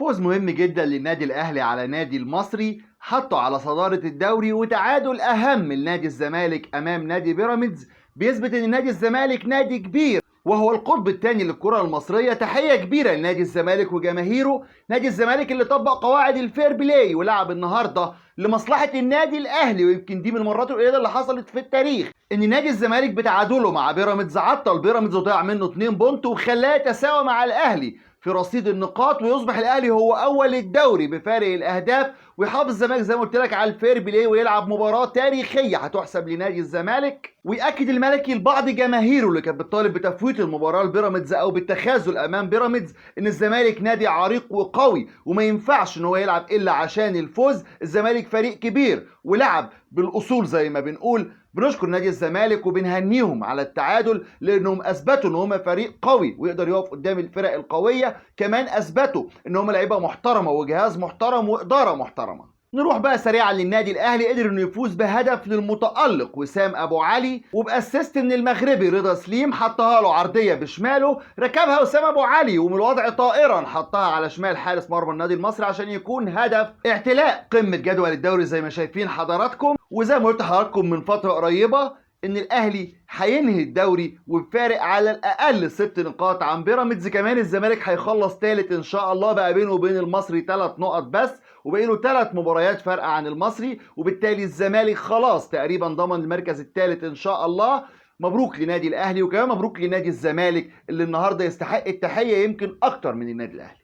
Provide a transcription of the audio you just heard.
فوز مهم جدا للنادي الاهلي على نادي المصري، حطه على صدارة الدوري، وتعادل اهم لنادي الزمالك امام نادي بيراميدز بيثبت ان نادي الزمالك نادي كبير وهو القطب الثاني للكرة المصرية. تحية كبيرة لنادي الزمالك وجماهيره، نادي الزمالك اللي طبق قواعد الفير بلاي ولعب النهارده لمصلحة النادي الاهلي. ويمكن دي من المرات القليلة اللي حصلت في التاريخ ان نادي الزمالك بتعادله مع بيراميدز عطل بيراميدز وضيع منه 2 بونت وخلاه يتساوى مع الاهلي في رصيد النقاط، ويصبح الاهلي هو اول الدوري بفارق الاهداف، ويحافظ الزمالك زي ما قلت لك على الفير بلاي ويلعب مباراه تاريخيه هتحسب لنادي الزمالك. ويأكد الملكي لبعض جماهيره اللي كانت بتطالب بتفويت المباراه لبيراميدز او بالتخاذل امام بيراميدز ان الزمالك نادي عريق وقوي وما ينفعش ان هو يلعب الا عشان الفوز. الزمالك فريق كبير ولعب بالاصول زي ما بنقول. بنشكر نادي الزمالك وبنهنيهم على التعادل لانهم اثبتوا ان هم فريق قوي ويقدر يقف قدام الفرق القويه، كمان اثبتوا ان هم لعيبه محترمه وجهاز محترم واداره محترمه. نروح بقى سريعا للنادي الاهلي، قدر انه يفوز بهدف للمتالق وسام ابو علي وباسيست من المغربي رضا سليم، حطها له عرضيه بشماله ركبها وسام ابو علي ومن الوضع طائرا حطها على شمال حارس مرمى النادي المصري عشان يكون هدف اعتلاء قمه جدول الدوري زي ما شايفين حضراتكم. وزي ما قلت لحضراتكم من فتره قريبه ان الاهلي هينهي الدوري وبفارق على الاقل 6 نقاط عن بيراميدز. كمان الزمالك هيخلص ثالث ان شاء الله، بقى بينه وبين المصري 3 نقط بس وبقي له 3 مباريات فرق عن المصري، وبالتالي الزمالك خلاص تقريبا ضمن المركز الثالث ان شاء الله. مبروك لنادي الاهلي وكمان مبروك لنادي الزمالك اللي النهارده يستحق التحيه يمكن اكتر من النادي الاهلي.